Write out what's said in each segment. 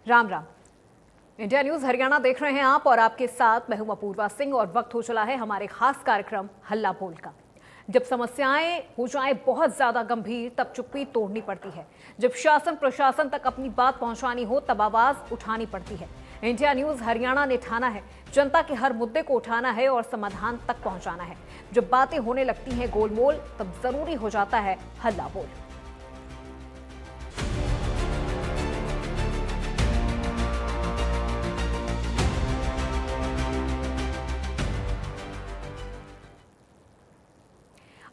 Ram Ram. India news Haryana देख रहे हैं आप और आपके साथ मैं हूं अपूर्वा सिंह और वक्त हो चला है हमारे खास कार्यक्रम हल्ला बोल का। जब समस्याएं हो जाएं बहुत ज्यादा गंभीर तब चुप्पी तोड़नी पड़ती है। जब शासन प्रशासन तक अपनी बात पहुंचानी हो तब आवाज उठानी पड़ती है। इंडिया न्यूज हरियाणा ने ठाना है जनता के हर मुद्दे को उठाना है और समाधान तक पहुंचाना है। जब बातें होने लगती हैं गोलमोल तब जरूरी हो जाता है हल्ला बोल।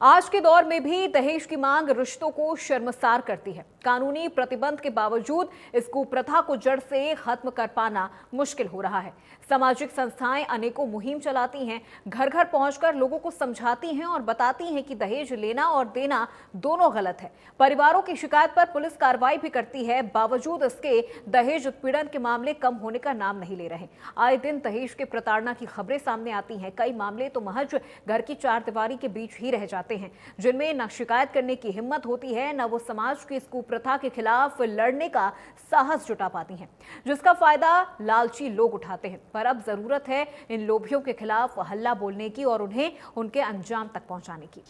आज के दौर में भी दहेज की मांग रिश्तों को शर्मसार करती है। कानूनी प्रतिबंध के बावजूद इस कुप्रथा को जड़ से खत्म कर पाना मुश्किल हो रहा है। सामाजिक संस्थाएं अनेकों मुहिम चलाती हैं, घर घर पहुंचकर लोगों को समझाती हैं और बताती हैं कि दहेज लेना और देना दोनों गलत है। परिवारों की शिकायत पर पुलिस कार्रवाई भी करती है, बावजूद इसके दहेज उत्पीड़न के मामले कम होने का नाम नहीं ले रहे। आए दिन दहेज के प्रताड़ना की खबरें सामने आती हैं। कई मामले तो महज घर की चार दीवारी के बीच ही रह जाते हैं, जिनमें न शिकायत करने की हिम्मत होती है, न वो समाज की इस कुप्रथा के खिलाफ लड़ने का साहस जुटा पाती हैं, जिसका फायदा लालची लोग उठाते हैं। पर अब जरूरत है इन लोभियों के खिलाफ हल्ला बोलने की और उन्हें उनके अंजाम तक पहुंचाने की।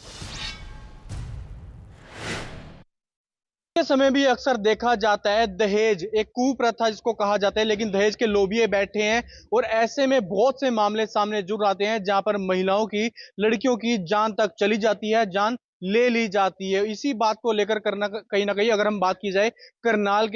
के समय भी अक्सर देखा जाता है दहेज एक कुप्रथा जिसको कहा जाता है, लेकिन दहेज के लोभिये बैठे हैं और ऐसे में बहुत से मामले सामने जुड़ आते हैं जहां पर महिलाओं की, लड़कियों की जान तक चली जाती है, जान ले ली जाती है। इसी बात को लेकर करना कहीं ना कहीं अगर हम बात की जाए करनाल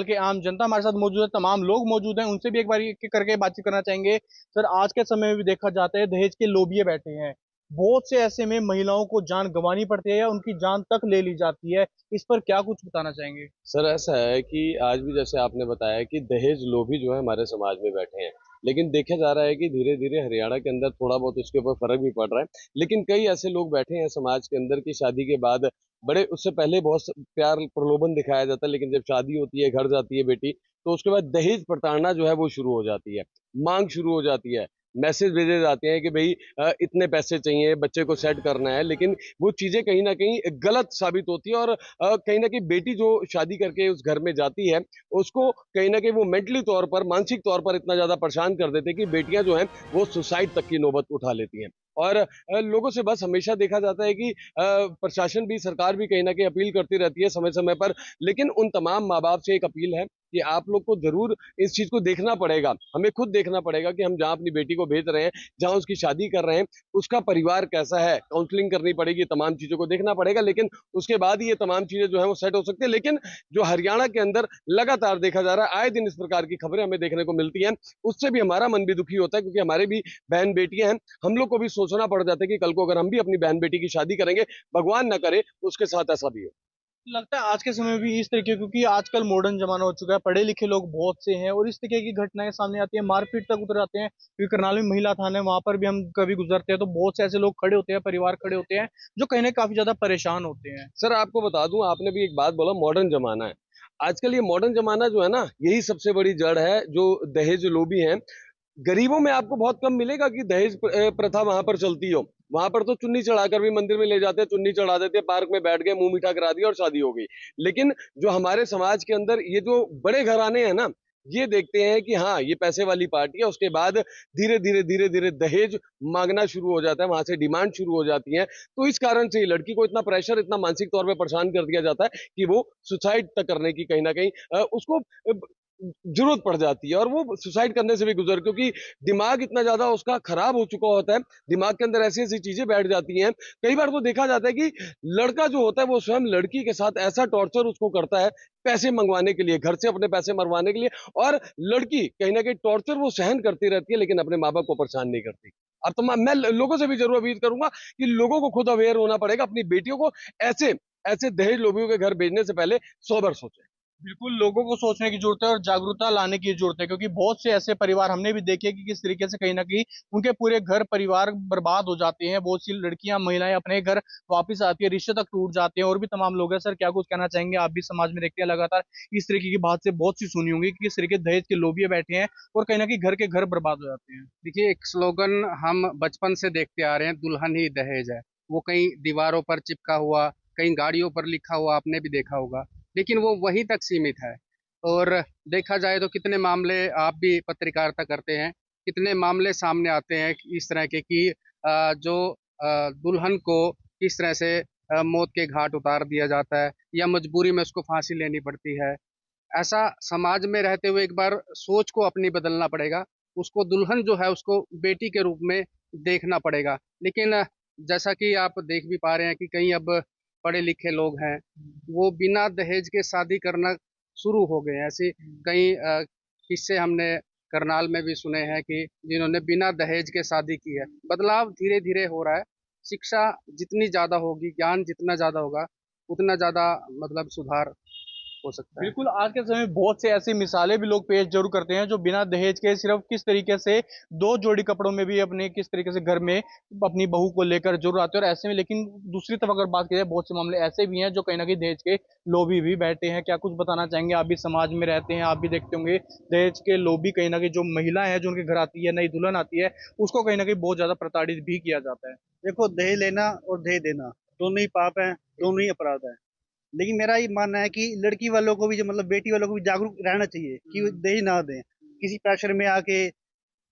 के आम जनता हमारे साथ मौजूद है, तमाम लोग मौजूद हैं, उनसे भी एक बार करके बातचीत करना चाहेंगे। सर, आज के समय में भी देखा जाता है दहेज के लोभिये बैठे हैं, बहुत से ऐसे में महिलाओं को जान गंवानी पड़ती है या उनकी जान तक ले ली जाती है, इस पर क्या कुछ बताना चाहेंगे? सर, ऐसा है कि आज भी जैसे आपने बताया कि दहेज लोभी जो है हमारे समाज में बैठे हैं, लेकिन देखा जा रहा है कि धीरे धीरे हरियाणा के अंदर थोड़ा बहुत इसके ऊपर फर्क भी पड़ रहा है। लेकिन कई ऐसे लोग बैठे हैं समाज के अंदर की शादी के बाद बड़े उससे पहले बहुत प्यार प्रलोभन दिखाया जाता है, लेकिन जब शादी होती है, घर जाती है बेटी, तो उसके बाद दहेज प्रताड़ना जो है वो शुरू हो जाती है, मांग शुरू हो जाती है, मैसेज भेजे जाते हैं कि भाई इतने पैसे चाहिए, बच्चे को सेट करना है। लेकिन वो चीजें कहीं ना कहीं गलत साबित होती है और कहीं ना कहीं बेटी जो शादी करके उस घर में जाती है, उसको कहीं ना कहीं वो मेंटली तौर पर, मानसिक तौर पर इतना ज्यादा परेशान कर देते हैं कि बेटियां जो हैं वो सुसाइड तक की नौबत उठा लेती हैं। और लोगों से बस हमेशा देखा जाता है कि प्रशासन भी, सरकार भी कहीं ना कहीं अपील करती रहती है समय समय पर, लेकिन उन तमाम माँ बाप से एक अपील है कि आप लोग को जरूर इस चीज को देखना पड़ेगा, हमें खुद देखना पड़ेगा कि हम जहां अपनी बेटी को भेज रहे हैं, जहां उसकी शादी कर रहे हैं, उसका परिवार कैसा है, काउंसलिंग करनी पड़ेगी, तमाम चीजों को देखना पड़ेगा। लेकिन उसके बाद ही ये तमाम चीजें जो है वो सेट हो सकती है। लेकिन जो हरियाणा के अंदर लगातार देखा जा रहा है, आए दिन इस प्रकार की खबरें हमें देखने को मिलती हैं, उससे भी हमारा मन भी दुखी होता है, क्योंकि हमारे भी बहन बेटियां हैं। हम लोग को भी सोचना पड़ जाता है कि कल को अगर हम भी अपनी बहन बेटी की शादी करेंगे, भगवान ना करे उसके साथ ऐसा भी हो। लगता है आज के समय में भी इस तरीके, क्योंकि आजकल मॉडर्न जमाना हो चुका है, पढ़े लिखे लोग बहुत से हैं और इस तरीके की घटनाएं सामने आती है, मारपीट तक उतर जाते हैं। क्योंकि करनाल में महिला थाना है, वहां पर भी हम कभी गुजरते हैं तो बहुत से ऐसे लोग खड़े होते हैं, परिवार खड़े होते हैं जो कहीं ना काफी ज्यादा परेशान होते हैं। सर, आपको बता दूं, आपने भी एक बात बोला, मॉडर्न जमाना है। आजकल ये मॉडर्न जमाना जो है ना, यही सबसे बड़ी जड़ है जो दहेज लोभी हैं। गरीबों में आपको बहुत कम मिलेगा कि दहेज प्रथा वहां पर चलती हो। वहां पर तो चुन्नी चढ़ाकर भी मंदिर में ले जाते हैं, चुन्नी चढ़ा देते हैं, पार्क में बैठ गए, मुंह मीठा करा दिया और शादी हो गई। लेकिन जो हमारे समाज के अंदर ये जो बड़े घराने हैं ना, ये देखते हैं कि हाँ, ये पैसे वाली पार्टी है, उसके बाद धीरे धीरे दहेज मांगना शुरू हो जाता है, वहां से डिमांड शुरू हो जाती है। तो इस कारण से ही लड़की को इतना प्रेशर, इतना मानसिक तौर पर परेशान कर दिया जाता है कि वो सुसाइड तक करने की कहीं ना कहीं उसको जरूरत पड़ जाती है, और वो सुसाइड करने से भी गुजर, क्योंकि दिमाग इतना ज्यादा उसका खराब हो चुका होता है, दिमाग के अंदर ऐसी ऐसी चीजें बैठ जाती हैं। कई बार तो देखा जाता है कि लड़का जो होता है वो स्वयं लड़की के साथ ऐसा टॉर्चर उसको करता है, पैसे मंगवाने के लिए, घर से अपने पैसे मरवाने के लिए, और लड़की कहीं ना कहीं टॉर्चर वो सहन करती रहती है, लेकिन अपने माँ बाप को परेशान नहीं करती। अब तो मैं लोगों से भी जरूर अपील करूंगा कि लोगों को खुद अवेयर होना पड़ेगा, अपनी बेटियों को ऐसे ऐसे दहेज लोभियों के घर भेजने से पहले 100 बार सोचें। बिल्कुल, लोगों को सोचने की जरूरत है और जागरूकता लाने की जरूरत है, क्योंकि बहुत से ऐसे परिवार हमने भी देखे कि किस तरीके से कहीं ना कहीं उनके पूरे घर परिवार बर्बाद हो जाते हैं। बहुत सी लड़कियां, महिलाएं अपने घर वापस आती है, रिश्ते तक टूट जाते हैं और भी तमाम लोग हैं। सर, क्या कुछ कहना चाहेंगे? आप भी समाज में देखते हैं लगातार इस तरीके की बात से बहुत सी सुनी होंगी कि किस तरीके दहेज के लोभिये बैठे हैं और कहीं ना कहीं घर के घर बर्बाद हो जाते हैं। देखिए, एक स्लोगन हम बचपन से देखते आ रहे हैं, दुल्हन ही दहेज है। वो कहीं दीवारों पर चिपका हुआ, कहीं गाड़ियों पर लिखा हुआ आपने भी देखा होगा, लेकिन वो वहीं तक सीमित है। और देखा जाए तो कितने मामले, आप भी पत्रकारिता करते हैं, कितने मामले सामने आते हैं कि इस तरह के कि जो दुल्हन को किस तरह से मौत के घाट उतार दिया जाता है या मजबूरी में उसको फांसी लेनी पड़ती है। ऐसा समाज में रहते हुए एक बार सोच को अपनी बदलना पड़ेगा। उसको दुल्हन जो है उसको बेटी के रूप में देखना पड़ेगा। लेकिन जैसा कि आप देख भी पा रहे हैं कि कई अब पढ़े लिखे लोग हैं, वो बिना दहेज के शादी करना शुरू हो गए हैं। ऐसे कई किस्से हमने करनाल में भी सुने हैं कि जिन्होंने बिना दहेज के शादी की है। बदलाव धीरे धीरे हो रहा है। शिक्षा जितनी ज्यादा होगी, ज्ञान जितना ज्यादा होगा, उतना ज्यादा मतलब सुधार हो सकता है। बिल्कुल, आज के समय में बहुत से ऐसी मिसालें भी लोग पेश जरूर करते हैं जो बिना दहेज के सिर्फ किस तरीके से दो जोड़ी कपड़ों में भी अपने किस तरीके से घर में अपनी बहू को लेकर जरूर आते हैं। और ऐसे में लेकिन दूसरी तरफ अगर बात की जाए, बहुत से मामले ऐसे भी हैं जो कहीं ना कहीं दहेज के लोभी भी बैठे हैं। क्या कुछ बताना चाहेंगे? आप भी समाज में रहते हैं, आप भी देखते होंगे दहेज के लोभी कहीं ना कहीं जो महिला है जो उनके घर आती है, नई दुल्हन आती है, उसको कहीं ना कहीं बहुत ज्यादा प्रताड़ित भी किया जाता है। देखो, दहेज लेना और दहेज देना दोनों ही पाप है, दोनों ही अपराध है। लेकिन मेरा ये मानना है कि लड़की वालों को भी, जो मतलब बेटी वालों को भी जागरूक रहना चाहिए कि वो दहेज ना दें। किसी प्रेशर में आके,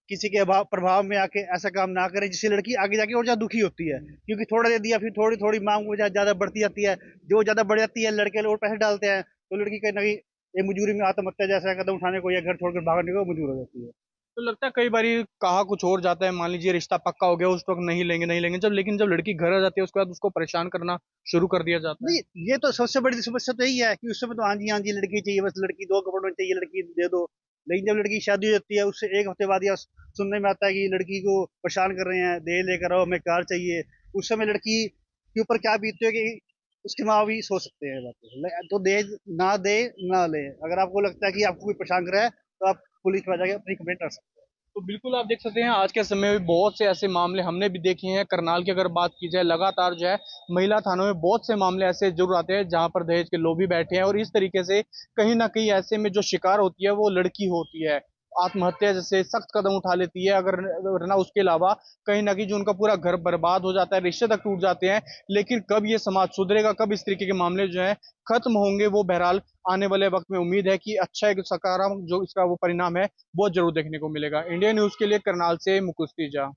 किसी के अभाव प्रभाव में आके ऐसा काम ना करें जिससे लड़की आगे जाके और ज्यादा दुखी होती है। क्योंकि थोड़ा दे दिया, फिर थोड़ी थोड़ी मांग वो ज्यादा बढ़ती जाती है। जो ज्यादा बढ़ जाती है, लड़के और पैसे डालते हैं, तो लड़की कहीं ना कहीं एक मजबूरी में आत्महत्या जैसा कदम उठाने को या घर छोड़कर भागने को मजबूर हो जाती है। तो लगता है कई बार कहा कुछ और जाता है। मान लीजिए रिश्ता पक्का हो गया, उस वक्त नहीं लेंगे नहीं लेंगे, जब लेकिन जब लड़की घर आ जाती है उसके बाद उसको परेशान करना शुरू कर दिया जाता है। नहीं, ये तो सबसे बड़ी समस्या तो यही है कि उस समय तो हाँ जी लड़की चाहिए, बस लड़की दो कपड़ों में चाहिए, लड़की दे दो। लेकिन जब लड़की की शादी हो जाती है, उससे एक हफ्ते बाद या सुनने में आता है कि लड़की को परेशान कर रहे हैं, दहेज लेकर आओ, हमें कार चाहिए। उस समय लड़की के ऊपर क्या बीतती है कि उसके माँ भी सोच सकते हैं बात। तो दहेज ना दे ना ले। अगर आपको लगता है कि आपको कोई परेशान कर रहा है, तो आप पुलिस में जाके अपनी कंप्लेंट कर सकते हैं। तो बिल्कुल आप देख सकते हैं आज के समय में बहुत से ऐसे मामले हमने भी देखे हैं। करनाल की अगर बात की जाए, लगातार जो है महिला थानों में बहुत से मामले ऐसे जरूर आते हैं जहां पर दहेज के लोभी बैठे हैं। और इस तरीके से कहीं ना कहीं ऐसे में जो शिकार होती है वो लड़की होती है, आत्महत्या जैसे सख्त कदम उठा लेती है। अगर वरना उसके अलावा कहीं ना कहीं जो उनका पूरा घर बर्बाद हो जाता है, रिश्ते तक टूट जाते हैं। लेकिन कब ये समाज सुधरेगा, कब इस तरीके के मामले जो है खत्म होंगे, वो बहरहाल आने वाले वक्त में उम्मीद है कि अच्छा एक सकारात्मक जो इसका वो परिणाम है वो जरूर देखने को मिलेगा। इंडिया न्यूज के लिए करनाल से मुकुल तीजा।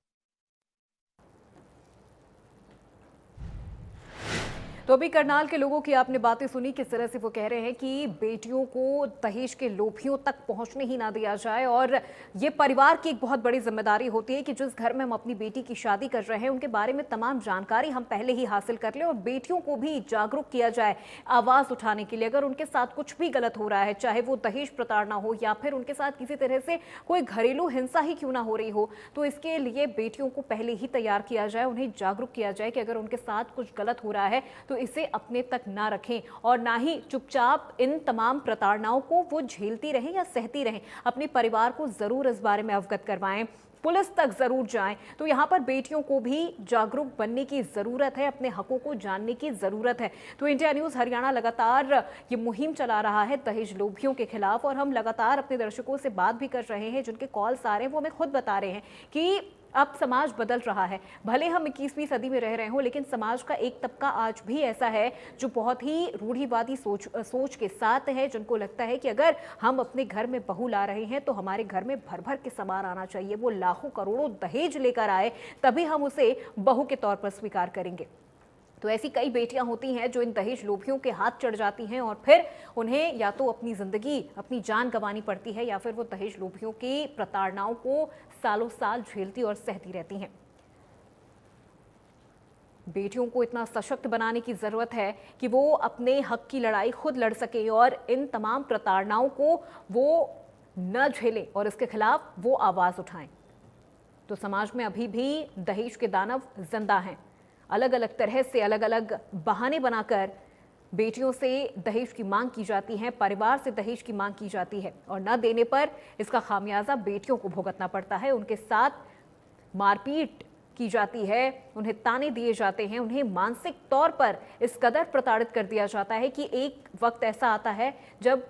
तो अभी करनाल के लोगों की आपने बातें सुनी, किस तरह से वो कह रहे हैं कि बेटियों को दहेज के लोभियों तक पहुंचने ही ना दिया जाए। और ये परिवार की एक बहुत बड़ी जिम्मेदारी होती है कि जिस घर में हम अपनी बेटी की शादी कर रहे हैं उनके बारे में तमाम जानकारी हम पहले ही हासिल कर लें और बेटियों को भी जागरूक किया जाए आवाज उठाने के लिए। अगर उनके साथ कुछ भी गलत हो रहा है, चाहे वो दहेज प्रताड़ना हो या फिर उनके साथ किसी तरह से कोई घरेलू हिंसा ही क्यों ना हो रही हो, तो इसके लिए बेटियों को पहले ही तैयार किया जाए, उन्हें जागरूक किया जाए कि अगर उनके साथ कुछ गलत हो रहा है तो इसे अपने तक ना रखें और ना ही चुपचाप इन तमाम प्रताड़नाओं को वो झेलती रहें या सहती रहें। अपने परिवार को जरूर इस बारे में अवगत करवाएं, पुलिस तक जरूर जाएं। तो यहाँ पर बेटियों को भी जागरूक बनने की जरूरत है, अपने हकों को जानने की जरूरत है। तो इंडिया न्यूज हरियाणा लगातार ये मुहिम चला रहा है दहेज लोभियों के खिलाफ और हम लगातार अपने दर्शकों से बात भी कर रहे हैं। जिनके कॉल्स आ रहे हैं वो हमें खुद बता रहे हैं कि अब समाज बदल रहा है। भले हम 21वीं सदी में रह रहे हों, लेकिन समाज का एक तबका आज भी ऐसा है जो बहुत ही रूढ़िवादी सोच के साथ है, जिनको लगता है कि अगर हम अपने घर में बहू ला रहे हैं तो हमारे घर में भर भर के सामान आना चाहिए, वो लाखों करोड़ों दहेज लेकर आए तभी हम उसे बहू के तौर पर स्वीकार करेंगे। तो ऐसी कई बेटियां होती हैं जो इन दहेज लोभियों के हाथ चढ़ जाती हैं और फिर उन्हें या तो अपनी जिंदगी, अपनी जान गंवानी पड़ती है या फिर वो दहेज लोभियों की प्रताड़नाओं को सालों साल झेलती और सहती रहती हैं। बेटियों को इतना सशक्त बनाने की जरूरत है कि वो अपने हक की लड़ाई खुद लड़ सके और इन तमाम प्रताड़नाओं को वो न झेलें और इसके खिलाफ वो आवाज उठाएं। तो समाज में अभी भी दहेज के दानव जिंदा हैं। अलग अलग तरह से अलग अलग बहाने बनाकर बेटियों से दहेज की मांग की जाती है, परिवार से दहेज की मांग की जाती है और न देने पर इसका खामियाजा बेटियों को भुगतना पड़ता है। उनके साथ मारपीट की जाती है, उन्हें ताने दिए जाते हैं, उन्हें मानसिक तौर पर इस कदर प्रताड़ित कर दिया जाता है कि एक वक्त ऐसा आता है जब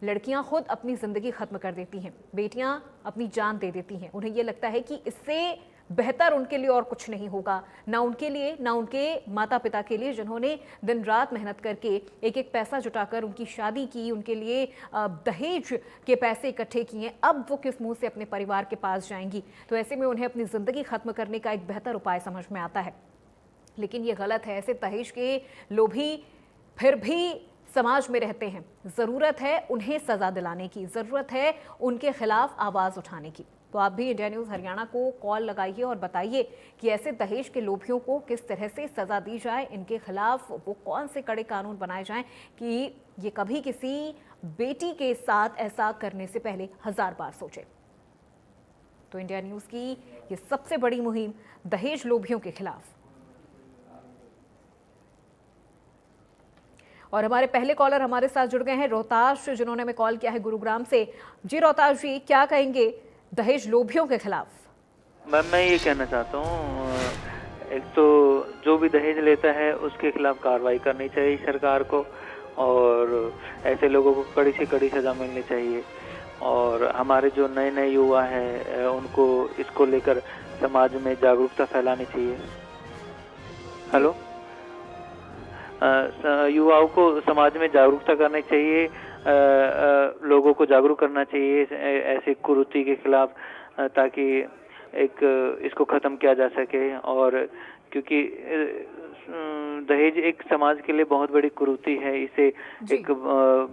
लड़कियां खुद अपनी जिंदगी खत्म कर देती हैं, बेटियां अपनी जान दे देती हैं। उन्हें यह लगता है कि इससे बेहतर उनके लिए और कुछ नहीं होगा, ना उनके लिए ना उनके माता पिता के लिए, जिन्होंने दिन रात मेहनत करके एक एक पैसा जुटाकर उनकी शादी की, उनके लिए दहेज के पैसे इकट्ठे किए। अब वो किस मुंह से अपने परिवार के पास जाएंगी? तो ऐसे में उन्हें अपनी ज़िंदगी ख़त्म करने का एक बेहतर उपाय समझ में आता है, लेकिन ये गलत है। ऐसे दहेज के लोभी फिर भी समाज में रहते हैं। ज़रूरत है उन्हें सज़ा दिलाने की, ज़रूरत है उनके खिलाफ आवाज़ उठाने की। तो आप भी इंडिया न्यूज़ हरियाणा को कॉल लगाइए और बताइए कि ऐसे दहेज के लोभियों को किस तरह से सज़ा दी जाए, इनके खिलाफ वो कौन से कड़े कानून बनाए जाएं कि ये कभी किसी बेटी के साथ ऐसा करने से पहले 1000 बार सोचे। तो इंडिया न्यूज़ की ये सबसे बड़ी मुहिम दहेज लोभियों के खिलाफ। और हमारे पहले कॉलर हमारे साथ जुड़ गए हैं रोहताश, जिन्होंने हमें कॉल किया है गुरुग्राम से। जी रोहताश जी, क्या कहेंगे दहेज लोभियों के खिलाफ? मैम, मैं ये कहना चाहता हूँ, एक तो जो भी दहेज लेता है उसके खिलाफ कार्रवाई करनी चाहिए सरकार को, और ऐसे लोगों को कड़ी से कड़ी सज़ा मिलनी चाहिए। और हमारे जो नए नए युवा हैं उनको इसको लेकर समाज में जागरूकता फैलानी चाहिए। हेलो, युवाओं को समाज में जागरूकता करनी चाहिए, लोगों को जागरूक करना चाहिए ऐसे कुरीति के खिलाफ, ताकि एक इसको ख़त्म किया जा सके। और क्योंकि दहेज एक समाज के लिए बहुत बड़ी कुरीति है, इसे एक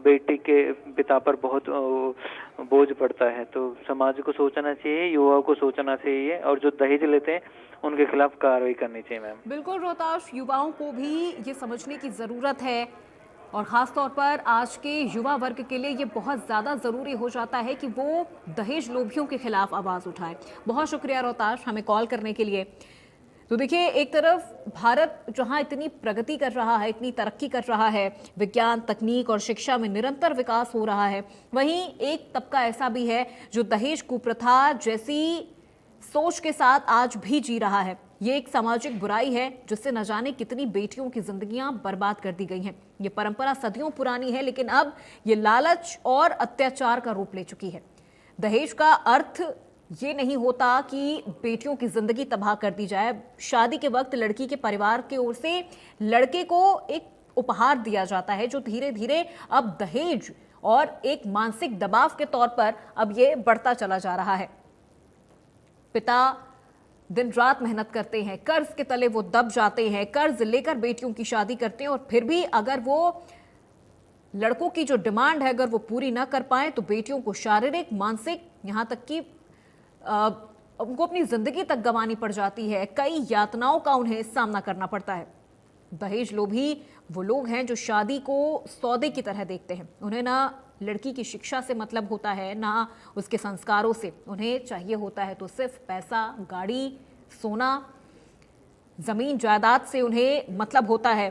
बेटी के पिता पर बहुत बोझ पड़ता है। तो समाज को सोचना चाहिए, युवाओं को सोचना चाहिए, और जो दहेज लेते हैं उनके खिलाफ कार्रवाई करनी चाहिए। मैम बिल्कुल रोहताश, युवाओं को भी ये समझने की ज़रूरत है, और ख़ास तौर पर आज के युवा वर्ग के लिए ये बहुत ज़्यादा ज़रूरी हो जाता है कि वो दहेज लोभियों के खिलाफ आवाज़ उठाएं। बहुत शुक्रिया रोहताश हमें कॉल करने के लिए। तो देखिए, एक तरफ भारत जहां इतनी प्रगति कर रहा है, इतनी तरक्की कर रहा है, विज्ञान, तकनीक और शिक्षा में निरंतर विकास हो रहा है, वहीं एक तबका ऐसा भी है जो दहेज कुप्रथा जैसी सोच के साथ आज भी जी रहा है। ये एक सामाजिक बुराई है जिससे न जाने कितनी बेटियों की जिंदगियां बर्बाद कर दी गई हैं। ये परंपरा सदियों पुरानी है, लेकिन अब ये लालच और अत्याचार का रूप ले चुकी है। दहेज का अर्थ ये नहीं होता कि बेटियों की जिंदगी तबाह कर दी जाए। शादी के वक्त लड़की के परिवार की ओर से लड़के को एक उपहार दिया जाता है, जो धीरे धीरे अब दहेज और एक मानसिक दबाव के तौर पर अब ये बढ़ता चला जा रहा है। पिता दिन रात मेहनत करते हैं, कर्ज के तले वो दब जाते हैं, कर्ज लेकर बेटियों की शादी करते हैं, और फिर भी अगर वो लड़कों की जो डिमांड है अगर वो पूरी ना कर पाए तो बेटियों को शारीरिक, मानसिक, यहाँ तक कि उनको अपनी जिंदगी तक गंवानी पड़ जाती है। कई यातनाओं का उन्हें सामना करना पड़ता है। दहेज लोभी वो लोग हैं जो शादी को सौदे की तरह देखते हैं। उन्हें ना लड़की की शिक्षा से मतलब होता है, ना उसके संस्कारों से। उन्हें चाहिए होता है तो सिर्फ पैसा, गाड़ी, सोना, जमीन जायदाद से उन्हें मतलब होता है।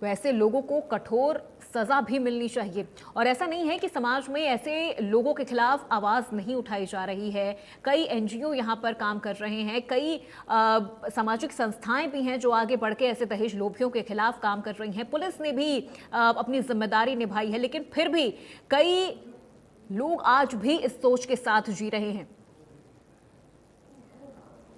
तो ऐसे लोगों को कठोर सजा भी मिलनी चाहिए। और ऐसा नहीं है कि समाज में ऐसे लोगों के खिलाफ आवाज़ नहीं उठाई जा रही है। कई एनजीओ यहाँ पर काम कर रहे हैं, कई सामाजिक संस्थाएं भी हैं जो आगे बढ़ के ऐसे दहेज लोभियों के खिलाफ काम कर रही हैं। पुलिस ने भी अपनी जिम्मेदारी निभाई है, लेकिन फिर भी कई लोग आज भी इस सोच के साथ जी रहे हैं।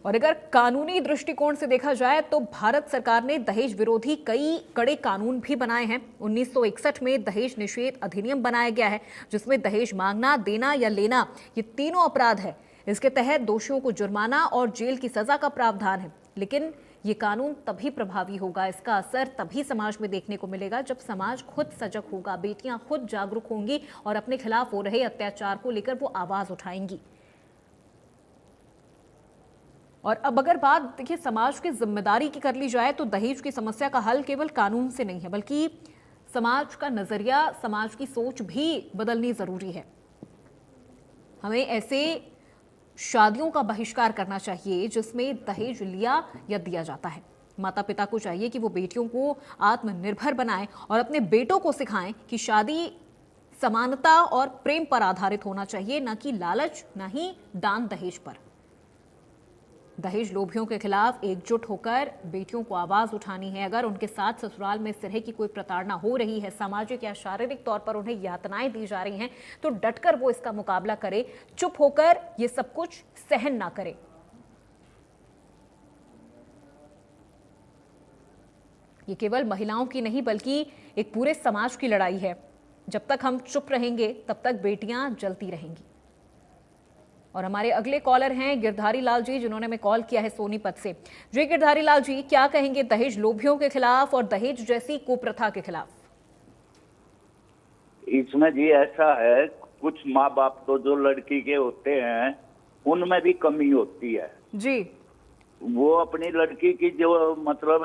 और अगर कानूनी दृष्टिकोण से देखा जाए तो भारत सरकार ने दहेज विरोधी कई कड़े कानून भी बनाए हैं। 1961 में दहेज निषेध अधिनियम बनाया गया है, जिसमें दहेज मांगना, देना या लेना ये तीनों अपराध है। इसके तहत दोषियों को जुर्माना और जेल की सजा का प्रावधान है। लेकिन ये कानून तभी प्रभावी होगा, इसका असर तभी समाज में देखने को मिलेगा जब समाज खुद सजग होगा, बेटियां खुद जागरूक होंगी और अपने खिलाफ हो रहे अत्याचार को लेकर वो आवाज उठाएंगी। और अब अगर बात देखिए समाज की जिम्मेदारी की कर ली जाए तो दहेज की समस्या का हल केवल कानून से नहीं है, बल्कि समाज का नजरिया, समाज की सोच भी बदलनी जरूरी है। हमें ऐसे शादियों का बहिष्कार करना चाहिए जिसमें दहेज लिया या दिया जाता है। माता पिता को चाहिए कि वो बेटियों को आत्मनिर्भर बनाएं और अपने बेटों को सिखाएं कि शादी समानता और प्रेम पर आधारित होना चाहिए, न कि लालच, न ही दान दहेज पर। दहेज लोभियों के खिलाफ एकजुट होकर बेटियों को आवाज उठानी है। अगर उनके साथ ससुराल में इस तरह की कोई प्रताड़ना हो रही है, सामाजिक या शारीरिक तौर पर उन्हें यातनाएं दी जा रही हैं, तो डटकर वो इसका मुकाबला करे, चुप होकर ये सब कुछ सहन ना करे। ये केवल महिलाओं की नहीं बल्कि एक पूरे समाज की लड़ाई है। जब तक हम चुप रहेंगे तब तक बेटियां जलती रहेंगी। और हमारे अगले कॉलर हैं गिरधारी लाल जी, जिन्होंने हमें कॉल किया है सोनीपत से। जी गिरधारी लाल जी, क्या कहेंगे दहेज लोभियों के खिलाफ और दहेज जैसी कुप्रथा के खिलाफ? इसमें जी ऐसा है, कुछ माँ बाप तो जो लड़की के होते हैं उनमें भी कमी होती है जी। वो अपनी लड़की की जो मतलब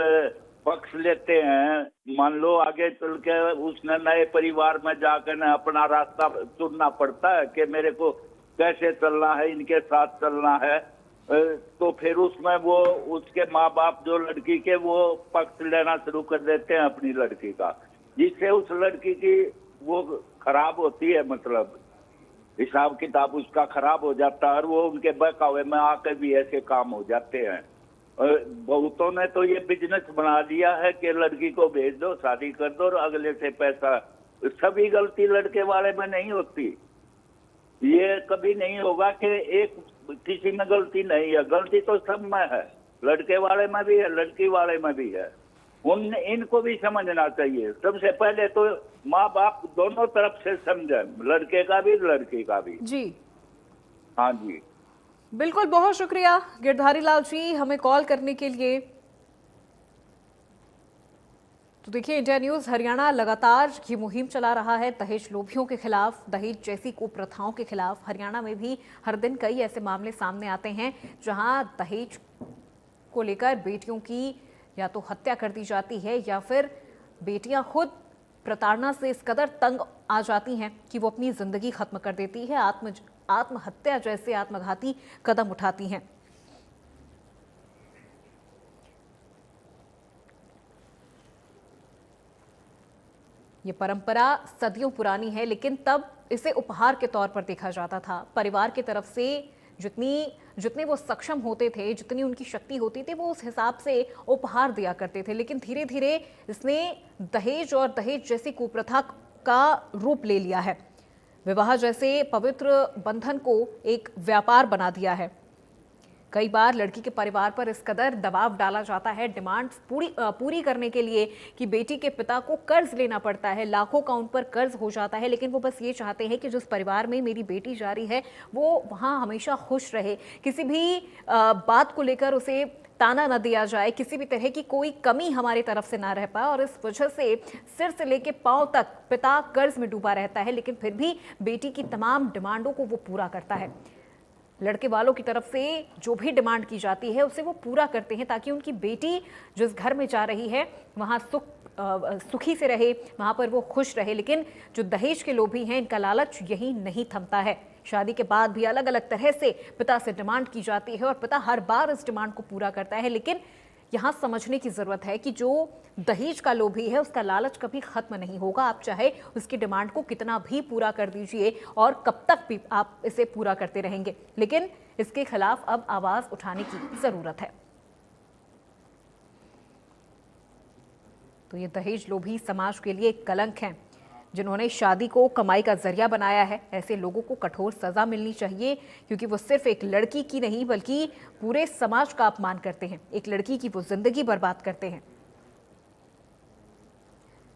पक्ष लेते हैं। मान लो आगे चल के उसने नए परिवार में जाकर न अपना रास्ता चुनना पड़ता है कि मेरे को कैसे चलना है, इनके साथ चलना है, तो फिर उसमें वो उसके माँ बाप जो लड़की के वो पक्ष लेना शुरू कर देते हैं अपनी लड़की का, जिससे उस लड़की की वो खराब होती है, मतलब हिसाब किताब उसका खराब हो जाता है। और वो उनके बहकावे में आकर भी ऐसे काम हो जाते हैं। बहुतों ने तो ये बिजनेस बना दिया है कि लड़की को भेज दो, शादी कर दो और अगले से पैसा। सभी गलती लड़के वाले में नहीं होती। ये कभी नहीं होगा कि एक किसी में गलती नहीं है, गलती तो सब में है, लड़के वाले में भी है, लड़की वाले में भी है। इनको भी समझना चाहिए। सबसे पहले तो माँ बाप दोनों तरफ से समझे, लड़के का भी लड़की का भी। जी हाँ जी, बिल्कुल, बहुत शुक्रिया गिरधारी लाल जी हमें कॉल करने के लिए। तो देखिए, इंडिया न्यूज हरियाणा लगातार ये मुहिम चला रहा है दहेज लोभियों के खिलाफ, दहेज जैसी कुप्रथाओं के खिलाफ। हरियाणा में भी हर दिन कई ऐसे मामले सामने आते हैं जहां दहेज को लेकर बेटियों की या तो हत्या कर दी जाती है या फिर बेटियां खुद प्रताड़ना से इस कदर तंग आ जाती हैं कि वो अपनी जिंदगी खत्म कर देती है, आत्महत्या जैसे आत्मघाती कदम उठाती हैं। ये परंपरा सदियों पुरानी है, लेकिन तब इसे उपहार के तौर पर देखा जाता था। परिवार की तरफ से जितने वो सक्षम होते थे, जितनी उनकी शक्ति होती थी, वो उस हिसाब से उपहार दिया करते थे। लेकिन धीरे धीरे इसने दहेज और दहेज जैसी कुप्रथा का रूप ले लिया है। विवाह जैसे पवित्र बंधन को एक व्यापार बना दिया है। कई बार लड़की के परिवार पर इस कदर दबाव डाला जाता है डिमांड्स पूरी करने के लिए कि बेटी के पिता को कर्ज लेना पड़ता है, लाखों का उन पर कर्ज हो जाता है। लेकिन वो बस ये चाहते हैं कि जिस परिवार में मेरी बेटी जा रही है वो वहाँ हमेशा खुश रहे, किसी भी बात को लेकर उसे ताना न दिया जाए, किसी भी तरह की कोई कमी हमारी तरफ से ना रह पाए। और इस वजह से सिर से लेके पांव तक पिता कर्ज में डूबा रहता है, लेकिन फिर भी बेटी की तमाम डिमांडों को वो पूरा करता है। लड़के वालों की तरफ से जो भी डिमांड की जाती है उसे वो पूरा करते हैं ताकि उनकी बेटी जिस घर में जा रही है वहाँ सुखी से रहे, वहाँ पर वो खुश रहे। लेकिन जो दहेज के लोभी हैं, इनका लालच यही नहीं थमता है। शादी के बाद भी अलग अलग तरह से पिता से डिमांड की जाती है और पिता हर बार इस डिमांड को पूरा करता है। लेकिन यहाँ समझने की जरूरत है कि जो दहेज का लोभी है उसका लालच कभी खत्म नहीं होगा। आप चाहे उसकी डिमांड को कितना भी पूरा कर दीजिए और कब तक भी आप इसे पूरा करते रहेंगे, लेकिन इसके खिलाफ अब आवाज उठाने की जरूरत है। तो ये दहेज लोभी समाज के लिए एक कलंक हैं, जिन्होंने शादी को कमाई का जरिया बनाया है। ऐसे लोगों को कठोर सजा मिलनी चाहिए, क्योंकि वो सिर्फ एक लड़की की नहीं बल्कि पूरे समाज का अपमान करते हैं। एक लड़की की वो जिंदगी बर्बाद करते हैं।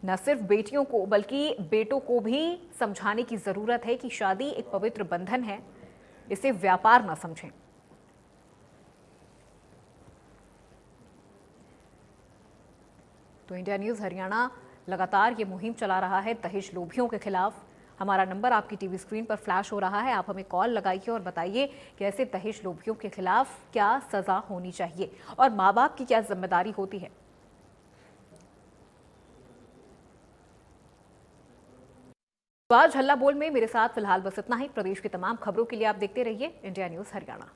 न सिर्फ बेटियों को बल्कि बेटों को भी समझाने की जरूरत है कि शादी एक पवित्र बंधन है, इसे व्यापार न समझें। तो इंडिया न्यूज हरियाणा लगातार ये मुहिम चला रहा है दहेज लोभियों के खिलाफ। हमारा नंबर आपकी टीवी स्क्रीन पर फ्लैश हो रहा है, आप हमें कॉल लगाइए और बताइए कि ऐसे दहेज लोभियों के खिलाफ क्या सजा होनी चाहिए और माँ बाप की क्या जिम्मेदारी होती है। तो आज हल्ला बोल में मेरे साथ फिलहाल बस इतना ही। प्रदेश की तमाम खबरों के लिए आप देखते रहिए इंडिया न्यूज हरियाणा।